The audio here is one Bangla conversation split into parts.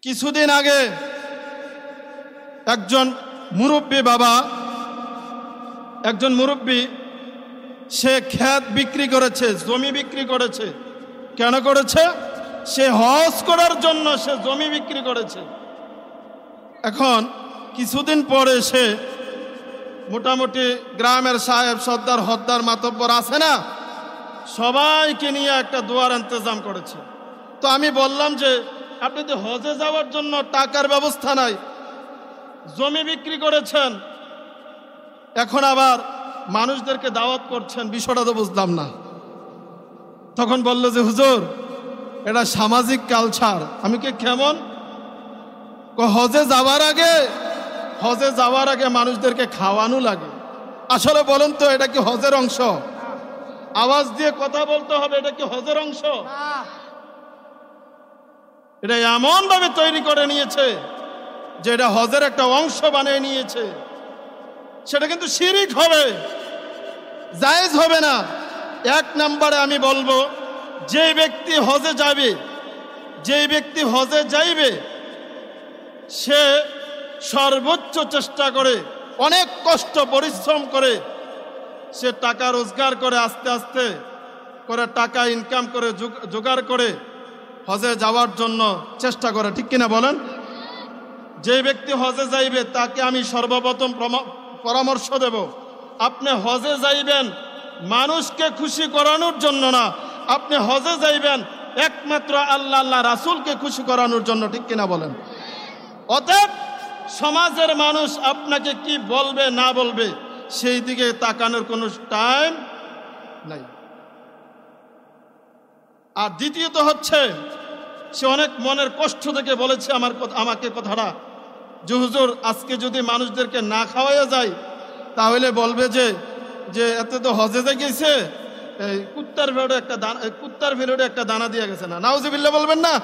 কিছুদিন আগে একজন মুরব্বী বাবা, একজন মুরব্বী, সে ক্ষেত বিক্রি করেছে, জমি বিক্রি করেছে। কেন করেছে? সে হজ করার জন্য সে জমি বিক্রি করেছে। এখন কিছুদিন পরে সে মোটামুটি গ্রামের সাহেব সর্দার হদ্দার মাতব্বর আছে না, সবাইকে নিয়ে একটা দোয়ার ইন্তজাম করেছে। তো আমি বললাম যে আপনি তো হজে যাওয়ার জন্য টাকার ব্যবস্থা নাই, জমি বিক্রি করেছেন, এখন আবার মানুষদেরকে দাওয়াত করছেন, বিষয়টা তো বুঝলাম না। তখন বলল যে হুজুর, এটা সামাজিক কালচার। আমি কি কেমন? হজে যাওয়ার আগে মানুষদেরকে খাওয়ানো লাগে। আসলে বলেন তো, এটা কি হজের অংশ? আওয়াজ দিয়ে কথা বলতে হবে, এটা কি হজের অংশ? এটা এমন ভাবে তৈরি করে নিয়েছে যে এটা হজের একটা অংশ বানিয়ে নিয়েছে। সেটা কিন্তু শিরিক হবে, জায়েজ হবে না। এক নম্বরে আমি বলবো, যে ব্যক্তি হজে যাইবে সে সর্বোচ্চ চেষ্টা করে, অনেক কষ্ট পরিশ্রম করে সে টাকা রোজগার করে, আস্তে আস্তে করে টাকা ইনকাম করে, জোগাড় করে হজে যাওয়ার জন্য চেষ্টা করে। ঠিক কিনা বলেন? যে ব্যক্তি হজে যাইবে তাকে আমি সর্বপ্রথম পরামর্শ দেব, আপনি হজে যাইবেন মানুষকে খুশি করানোর জন্য না, আপনি হজে যাইবেন একমাত্র আল্লাহ রাসূলকে খুশি করানোর জন্য। ঠিক কিনা বলেন? অতএব সমাজের মানুষ আপনাকে কি বলবে না বলবে সেই দিকে তাকানোর কোনো টাইম নাই। আর দ্বিতীয়ত হচ্ছে, সে অনেক মনের কষ্ট থেকে বলেছে আমাকে কথাটা, যে হুজুর, আজকে যদি মানুষদেরকে না খাওয়াইয়া যায় তাহলে বলবে যে এত তো হজে গেছে, কুত্তার ভেড়ে একটা দানা দিয়ে গেছে না। নাউজুবিল্লাহ বলবেন না?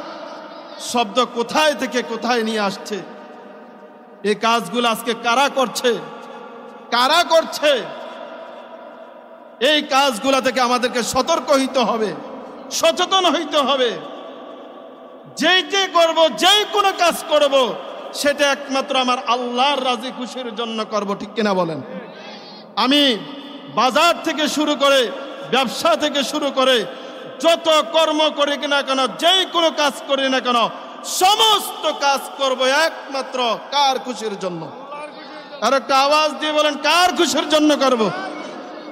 শব্দ কোথায় থেকে কোথায় নিয়ে আসছে। এই কাজগুলো আজকে কারা করছে? এই কাজগুলা থেকে আমাদেরকে সতর্ক হইতে হবে, সচেতন হইতে হবে। যেইটি করব, যেই কোনো কাজ করব, সেটা একমাত্র আমার আল্লাহর রাজি খুশির জন্য করব। ঠিক কিনা বলেন? আমি বাজার থেকে শুরু করে, ব্যবসা থেকে শুরু করে যত কর্ম করি না কেন, যেই কোনো কাজ করি না কেন, সমস্ত কাজ করব একমাত্র কার খুশির জন্য? আর একটা আওয়াজ দিয়ে বলেন, কার খুশির জন্য করব?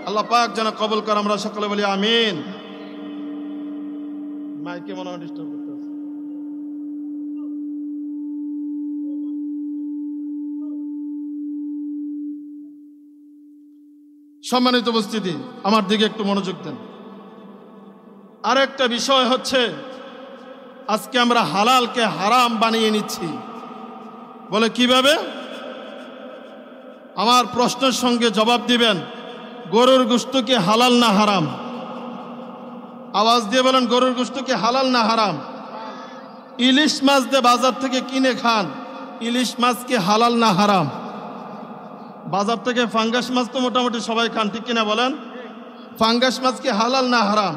আল্লাহ পাক যেন কবুল করে। আমরা সকলে বলি আমিন। মাইকে মনে হয় ডিস্টার্ব করতে আছে। সম্মানিত উপস্থিতি, আমার দিকে একটু মনোযোগ দেন। আর একটা বিষয় হচ্ছে, আজকে আমরা হালালকে হারাম বানিয়ে নিচ্ছি। বলে কিভাবে? আমার প্রশ্নের সঙ্গে জবাব দিবেন, গরুর গোশত কি হালাল না হারাম? আওয়াজ দিয়ে বলেন, গরুর গোশত কি হালাল না হারাম? ইলিশ মাছ দিয়ে বাজার থেকে কিনে খান, ইলিশ মাছ কি হালাল না হারাম? বাজার থেকে ফাঙ্গাস মাছ তো মোটামুটি সবাই খান, ঠিক কিনা বলেন? ফাঙ্গাস মাছ কি হালাল না হারাম?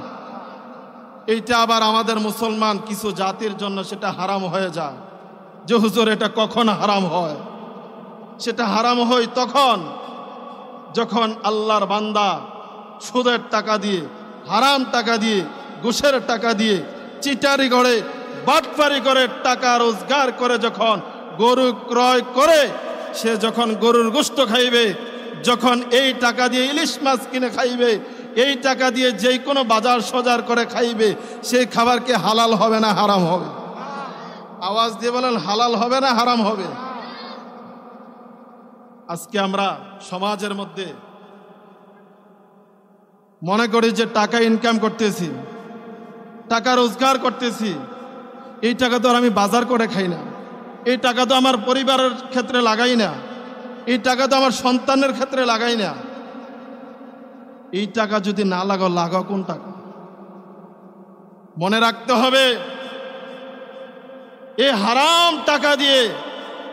এইটা আবার আমাদের মুসলমান কিছু জাতির জন্য সেটা হারাম হয়ে যায়। যে হুজুর, এটা কখন হারাম হয়? সেটা হারাম হয় তখন যখন আল্লাহর বান্দা সুদের টাকা দিয়ে, হারাম টাকা দিয়ে, ঘুষের টাকা দিয়ে, চিটারি করে, বাটপারি করে টাকা রোজগার করে যখন গরু ক্রয় করে, সে যখন গরুর গোশত খাইবে, যখন এই টাকা দিয়ে ইলিশ মাছ কিনে খাইবে, এই টাকা দিয়ে যেই কোনো বাজার সজার করে খাইবে, সেই খাবার কি হালাল হবে না হারাম হবে? আওয়াজ দিয়ে বলেন, হালাল হবে না হারাম হবে? আজকে আমরা সমাজের মধ্যে মনে করি যে টাকা ইনকাম করতেছি, টাকা রোজগার করতেছি, এই টাকা তো আর আমি বাজার করে খাই না, এই টাকা তো আমার পরিবারের ক্ষেত্রে লাগাই না, এই টাকা তো আমার সন্তানের ক্ষেত্রে লাগাই না। এই টাকা যদি না লাগাও কোন টাকা? মনে রাখতে হবে, এই হারাম টাকা দিয়ে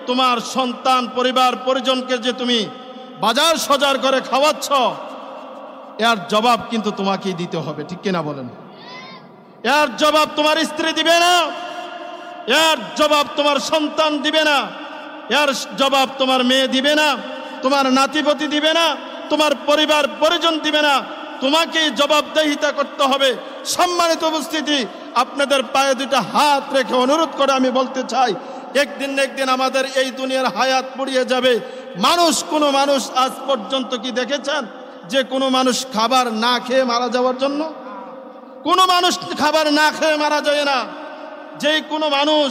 তোমার সন্তান, পরিবার, পরিজনকে যে তুমি বাজার সজার করে খাওয়াচ্ছ, এর জবাব কিন্তু তোমাকেই দিতে হবে। ঠিক কিনা বলেন? এর জবাব তোমার স্ত্রী দিবে না, এর জবাব তোমার সন্তান দিবে না, এর জবাব তোমার মেয়ে দিবে না, তোমার নাতিপতি দিবে না, তোমার পরিবার পরিজন দিবে না, তোমাকেই জবাবদিহিতা করতে হবে। সম্মানিত উপস্থিতি, আপনাদের পায়ে দুইটা হাত রেখে অনুরোধ করে আমি বলতে চাই, একদিন না একদিন আমাদের এই দুনিয়ার হায়াত পুড়িয়ে যাবে। কোনো মানুষ আজ পর্যন্ত কি দেখেছেন যে কোনো মানুষ খাবার না খেয়ে মারা যাওয়ার জন্য? কোনো মানুষ খাবার না খেয়ে মারা যায় না। যে কোনো মানুষ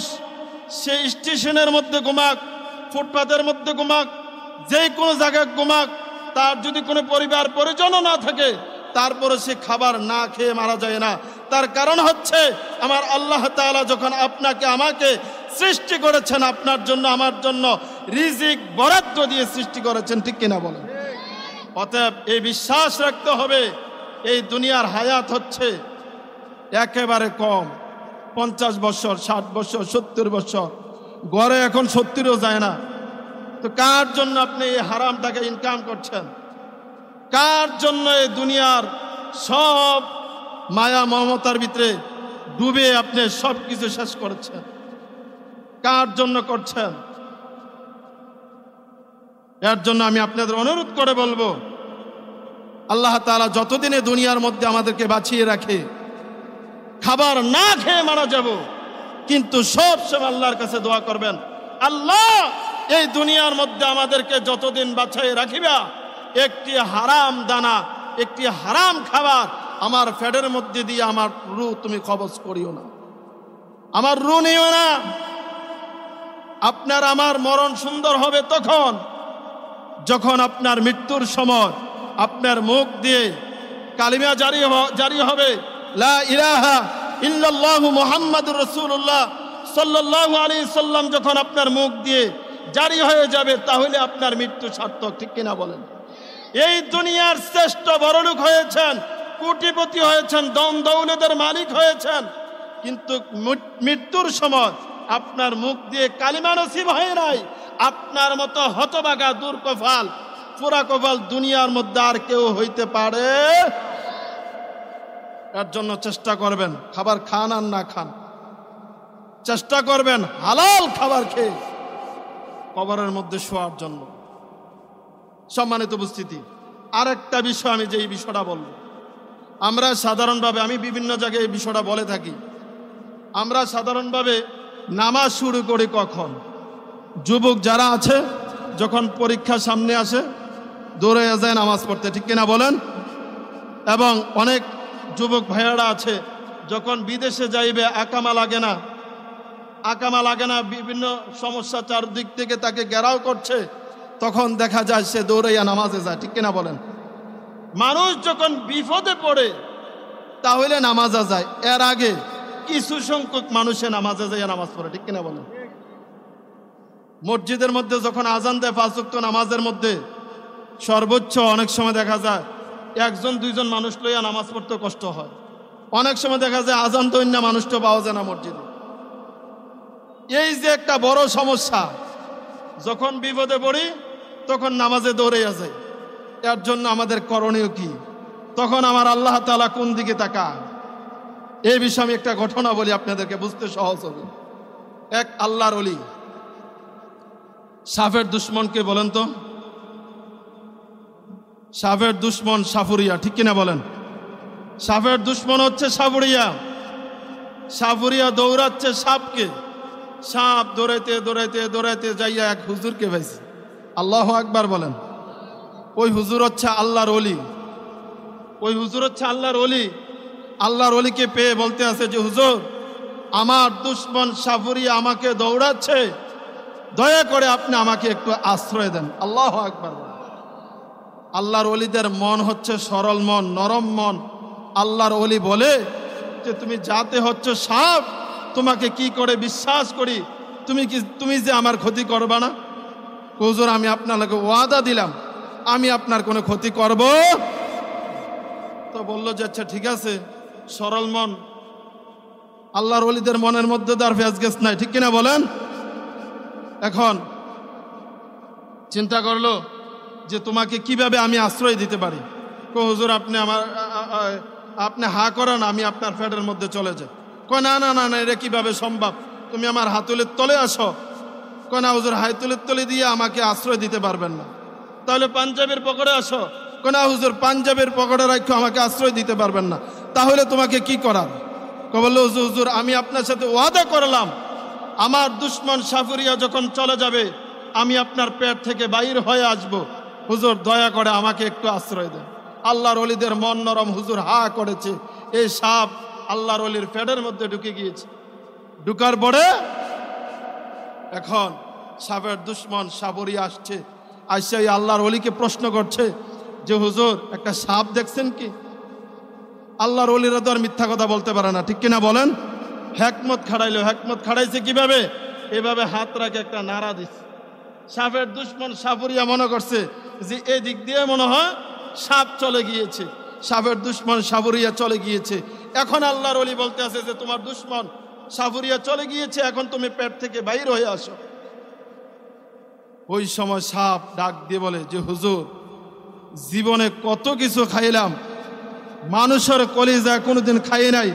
সে স্টেশনের মধ্যে ঘুমাক, ফুটপাতের মধ্যে ঘুমাক, যে কোনো জায়গায় ঘুমাক, তার যদি কোনো পরিবার পরিজনও না থাকে, তারপরে সে খাবার না খেয়ে মারা যায় না। তার কারণ হচ্ছে আমার আল্লাহ তাআলা যখন আপনাকে আমাকে সৃষ্টি করেছেন, আপনার জন্য আমার জন্য রিজিক বরাদ্দ দিয়ে সৃষ্টি করেছেন, ঠিক কিনা বলেন? অতএব এই বিশ্বাস রাখতে হবে, এই দুনিয়ার হায়াত হচ্ছে একেবারে কম, 50 বছর, 60 বছর, 70 বছর, গড়ে এখন 70ও যায় না। তো কার জন্য আপনি এই হারামটাকে ইনকাম করছেন? কার জন্য এই দুনিয়ার সব মায়া মমতার ভিতরে ডুবে আপনি সব কিছু শেষ করেছেন? কার জন্য করছেন? এর জন্য আমি আপনাদের অনুরোধ করে বলবো, আল্লাহ তাআলা যতদিনে দুনিয়ার মধ্যে আমাদেরকে বাঁচিয়ে রাখে, খাবার না খেয়ে মারা যাব, কিন্তু সব সময় আল্লাহর কাছে দোয়া করবেন, আল্লাহ এই দুনিয়ার মধ্যে আমাদেরকে যতদিন বাঁচাই রাখিবা, একটি হারাম দানা, একটি হারাম খাবার আমার ফ্যাটের মধ্যে দিয়ে আমার রু তুমি কবজ করিও না, আমার রু নিও না। আপনার আমার মরণ সুন্দর হবে তখন যখন আপনার মৃত্যুর সময় আপনার মুখ দিয়ে কালিমা জারি হবে, লা ইলাহা ইল্লাল্লাহু মুহাম্মাদুর রাসূলুল্লাহ সাল্লাল্লাহু আলাইহি সাল্লাম যখন আপনার মুখ দিয়ে জারি হয়ে যাবে, তাহলে আপনার মৃত্যু সার্থক, ঠিক কিনা বলেন? এই দুনিয়ার শ্রেষ্ঠ বড়লোক হয়েছেন, কোটিপতি হয়েছেন, দন দৌলতের মালিক হয়েছেন, কিন্তু মৃত্যুর সময় আপনার মুখ দিয়ে কালিমা নসিব হয় নাই। আপনার মতো হতভাগা দুর্কফাল, পুরা কপাল দুনিয়ার মধ্যে আর কেউ হইতে পারে? এর জন্য চেষ্টা করবেন, খাবার খান আর না খান, চেষ্টা করবেন হালাল খাবার খেয়ে কবরের মধ্যে শোয়ার জন্য। সম্মানিত উপস্থিতি, আর একটা বিষয় আমি যে এই বিষয়টা বলবো, আমরা সাধারণভাবে, আমি বিভিন্ন জায়গায় এই বিষয়টা বলে থাকি, আমরা সাধারণভাবে নামাজ শুরু করি কখন? যুবক যারা আছে যখন পরীক্ষা সামনে আসে দৌড়ে যায় নামাজ পড়তে, ঠিক কিনা বলেন? এবং অনেক যুবক ভাইয়ারা আছে যখন বিদেশে যাইবে, আকামা লাগে না, বিভিন্ন সমস্যা চারদিক থেকে তাকে ঘেরাও করছে, তখন দেখা যায় সে দৌড়াইয়া নামাজে যায়, ঠিক কিনা বলেন? মানুষ যখন বিপদে পড়ে তাহলে নামাজে যায়, এর আগে কিছু সংখ্যক মানুষে নামাজে যায় নামাজ পড়ে, ঠিক কিনা বলেন? মসজিদের মধ্যে যখন আজান দেয় 5 ওয়াক্ত নামাজের মধ্যে, সর্বোচ্চ অনেক সময় দেখা যায় 1-2জন মানুষ লইয়া নামাজ পড়তে কষ্ট হয়। অনেক সময় দেখা যায় আজান তো অন্য মানুষটা পাওয়া যায় না মসজিদে। এই যে একটা বড় সমস্যা, যখন বিপদে পড়ি তখন নামাজে দৌড়ে যায়। এর জন্য আমাদের করণীয় কি? তখন আমার আল্লাহ তাআলা কোন দিকে তাকায়? এই বিষয়ে আমি একটা ঘটনা বলি আপনাদেরকে, বুঝতে সহজ হবে। এক আল্লাহর ওলি, সাফের দুশ্মনকে বলেন তো? সাফের দুশ্মন সাফুরিয়া, ঠিক কিনা বলেন? সাফের দুশ্মন হচ্ছে সাফুরিয়া দৌড়াচ্ছে সাপকে। সাপ দৌড়াইতে যাইয়া এক হুজুরকে পাইছে। আল্লাহু আকবার বলেন। ওই হুজুর হচ্ছে আল্লাহর ওলি। আল্লাহর ওলিকে পেয়ে বলতে আছে যে, হুজুর, আমার দুশ্মন সাফুরিয়া আমাকে দৌড়াচ্ছে, দয়া করে আপনি আমাকে একটু আশ্রয় দেন। আল্লাহু আকবার। আল্লাহর ওলিদের মন হচ্ছে সরল মন, নরম মন। আল্লাহর ওলি বলে যে, তুমি যাতে হচ্ছে সাপ, তোমাকে কি করে বিশ্বাস করি, তুমি যে আমার ক্ষতি করবা না? হুজুর, আমি আপনাকে ওয়াদা দিলাম আমি আপনার কোনো ক্ষতি করব। তো বলল যে, আচ্ছা ঠিক আছে, সরল মন। আল্লাহর ওলিদের মনের মধ্যে তার ফেজগেস নাই, ঠিক কিনা বলেন? এখন চিন্তা করলো যে তোমাকে কিভাবে আমি আশ্রয় দিতে পারি। হুজুর, আপনি হা করেন, আমি আপনার ফ্যাটের মধ্যে চলে যাই। কয় না, এটা কিভাবে সম্ভব? তুমি আমার হাতুলের তলে আসো। কোনা হুজুর হাতুলের তলে দিয়ে আমাকে আশ্রয় দিতে পারবেন না। তাহলে পাঞ্জাবের পকেটে আসো। কোনা হুজুর পাঞ্জাবের পকেটে রাখো, আমাকে আশ্রয় দিতে পারবেন না। তাহলে তোমাকে কি করার? বলল হুজুর আমি আপনার সাথে ওয়াদা করলাম, আমার দুশ্মন সাফুরিয়া যখন চলে যাবে আমি আপনার পেট থেকে বাইর হয়ে আসব। হুজুর দয়া করে আমাকে একটু আশ্রয় দেন। আল্লাহর ওলিদের মন নরম। হুজুর হা করেছে। এই সাপ আল্লাহর ওলির পেটের মধ্যে ঢুকে গিয়েছে। ঢুকার পরে এখন সাপের দুশ্মন সাফুরিয়া আসছে। আইসা এই আল্লাহর ওলিকে প্রশ্ন করছে যে হুজুর একটা সাপ দেখছেন কি? আল্লাহর ওলিরা তো আর মিথ্যা কথা বলতে পারে না, ঠিক কিনা বলেন? হেকমত খাড়াইলো। হেকমত খাড়াইছে কিভাবে? এভাবে হাত রাখে একটা নাড়া দিচ্ছে। সাপের দুশ্মন সাফুরিয়া মনে করছে যে এই দিক দিয়ে মনে হয় সাপ চলে গিয়েছে। সাপের দুশ্মন সাফুরিয়া চলে গিয়েছে। এখন আল্লাহর ওলি বলতে আছে যে তোমার দুশ্মন সাফুরিয়া চলে গিয়েছে, এখন তুমি পেট থেকে বাইর হয়ে আসো। ওই সময় সাপ ডাক দিয়ে বলে যে হুজুর জীবনে কত কিছু খাইলাম, মানুষের কলিজা কোনোদিন খাই নাই,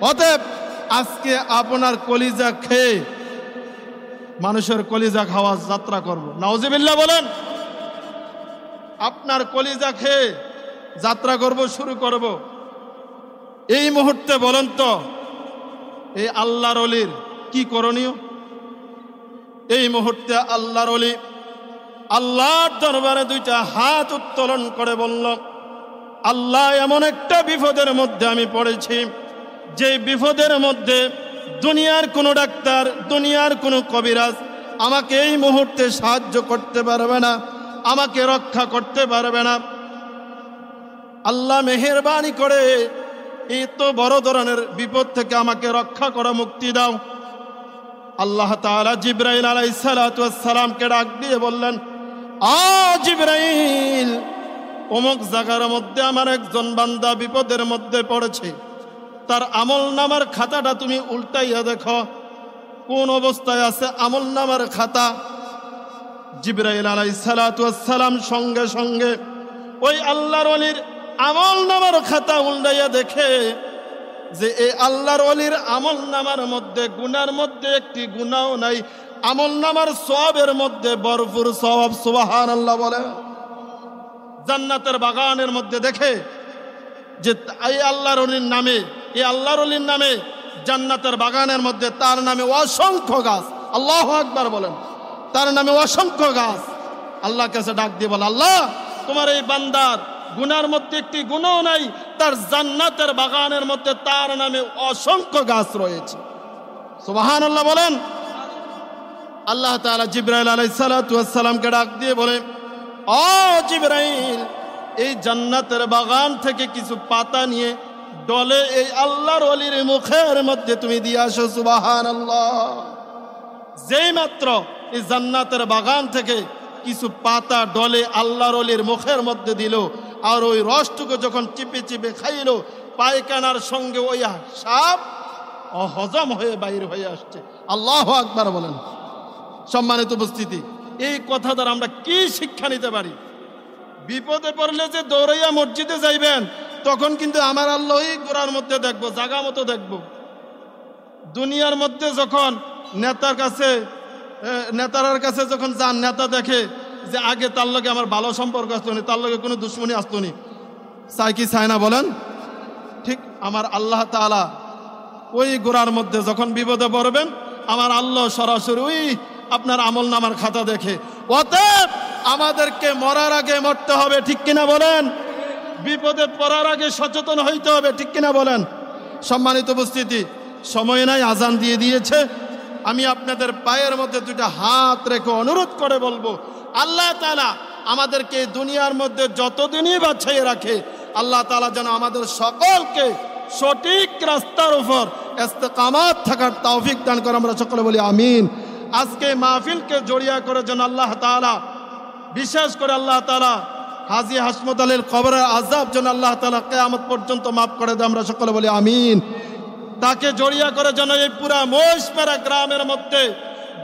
অতএব আজকে আপনার কলিজা খেয়ে মানুষের কলিজা খাওয়ার যাত্রা করব। নাউজুবিল্লাহ বলেন। আপনার কলিজা খেয়ে যাত্রা করব, শুরু করব। এই মুহূর্তে বলেন তো এই আল্লাহর ওলির কি করণীয়? এই মুহূর্তে আল্লাহর ওলি আল্লাহর দরবারে দুইটা হাত উত্তোলন করে বলল, আল্লাহ এমন একটা বিপদের মধ্যে আমি পড়েছি, যে বিপদের মধ্যে দুনিয়ার কোনো ডাক্তার, দুনিয়ার কোনো কবিরাজ আমাকে এই মুহূর্তে সাহায্য করতে পারবে না, আমাকে রক্ষা করতে পারবে না। আল্লাহ মেহেরবানি করে এই তো বড় ধরনের বিপদ থেকে আমাকে রক্ষা করো, মুক্তি দাও। আল্লাহ তাআলা জিবরাইল আলাইহিস সালাতু ওয়াস সালামকে ডাক দিয়ে বললেন, জিবরাইল অমুক জায়গার মধ্যে আমার একজন বান্দা বিপদের মধ্যে পড়েছে, তার আমল নামার খাতাটা তুমি উল্টাইয়া দেখো কোন অবস্থায় আছে আমল নামার খাতা। জিবরাইল আলাইহিস সালাতু ওয়াস সালাম সঙ্গে সঙ্গে ওই আল্লাহর ওলির আমল নামার খাতা উল্টাইয়া দেখে যে এই আল্লাহর ওলির আমল নামার মধ্যে গুনার মধ্যে একটি গুনাও নাই, আমল নামার সওয়াবের মধ্যে ভরপুর সওয়াব। সুবহানাল্লাহ বলে। জান্নাতের বাগানের মধ্যে দেখে যে এই আল্লাহর ওলির নামে, এই আল্লাহর ওলির নামে জান্নাতের বাগানের মধ্যে তার নামে অসংখ্য গাছ। আল্লাহু আকবার বলেন। তার নামে অসংখ্য গাছ। আল্লাহর কাছে ডাক দিয়ে বলে, আল্লাহ তোমার এই বান্দার গুনার মধ্যে একটি গুনাও নাই, তার জান্নাতের বাগানের মধ্যে তার নামে অসংখ্য গাছ রয়েছে। সুবহানাল্লাহ বলেন। আল্লাহ তাআলা জিবরাইল আলাইহিস সালাতু ওয়াস সালামকে ডাক দিয়ে বলে, জিবরাইল এই জান্নাতের বাগান থেকে কিছু পাতা নিয়ে ডলে এই আল্লাহর ওলির মুখের মধ্যে তুমি দিয়ে আসো। সুবহানাল্লাহ। যেই মাত্র এই জান্নাতের বাগান থেকে কিছু পাতা ডলে আল্লাহর ওলির মুখের মধ্যে দিল, আর ওই রসটুকু যখন চিপে চিপে খাইল, পায়খানার সঙ্গে ওই সাপ হজম হয়ে বাইর হয়ে আসছে। আল্লাহু আকবার বলেন। সম্মানিত উপস্থিতি, এই কথা দ্বারা আমরা কি শিক্ষা নিতে পারি? বিপদে পড়লে যে দৌড়াইয়া মসজিদে যাইবেন, তখন কিন্তু আমার আল্লাহ ওই গোড়ার মধ্যে দেখবো, জায়গা মতো দেখবো। দুনিয়ার মধ্যে যখন নেতার কাছে যখন যান, নেতা দেখে যে আগে তার লগে আমার ভালো সম্পর্ক আসতো নি, তার লগে কোনো দুশ্মনী আসতো নি, চাই কি চায় না বলেন? ঠিক আমার আল্লাহ তাআলা ওই গোড়ার মধ্যে যখন বিপদে পড়বেন, আমার আল্লাহ সরাসরি ওই আপনার আমল নামার খাতা দেখে। অতএব আমাদেরকে মরার আগে মরতে হবে, ঠিক কিনা বলেন? বিপদে পড়ার আগে সচেতন হইতে হবে, ঠিক কিনা বলেন? সম্মানিত উপস্থিতি, সময় নাই, আজান দিয়ে দিয়েছে। আমি আপনাদের পায়ের মধ্যে দুইটা হাত রেখে অনুরোধ করে বলবো, আল্লাহ তাআলা আমাদেরকে দুনিয়ার মধ্যে যতদিনই বাছাই রাখে, আল্লাহ তাআলা যেন আমাদের সকলকে সঠিক রাস্তার উপর ইস্তেকামাত থাকার তৌফিক দান করে। আমরা সকলে বলি আমিন। আজকে মাহফিলকে জড়িয়া করে যেন আল্লাহ তাআলা, বিশেষ করে আল্লাহ তাআলা হাজী হাসমত আলীর কবরের আযাব যেন আল্লাহ তাআলা কিয়ামত পর্যন্ত মাফ করে দেয়। আমরা সকলে বলি আমিন। তাকে জড়িয়া করে যেন এই পুরা মহিষপাড়া গ্রামের মধ্যে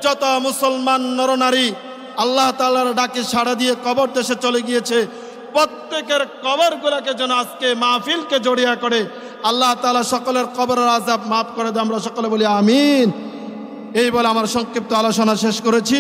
যত মুসলমান নরনারী আল্লাহ তাআলার ডাকে সাড়া দিয়ে কবর দেশে চলে গিয়েছে, প্রত্যেকের কবরগুলোকে যেন আজকে মাহফিলকে জড়িয়া করে আল্লাহ তাআলা সকলের কবরের আযাব মাফ করে দেয়। আমরা সকলে বলি আমিন। এই বলে আমার সংক্ষিপ্ত আলোচনা শেষ করেছি।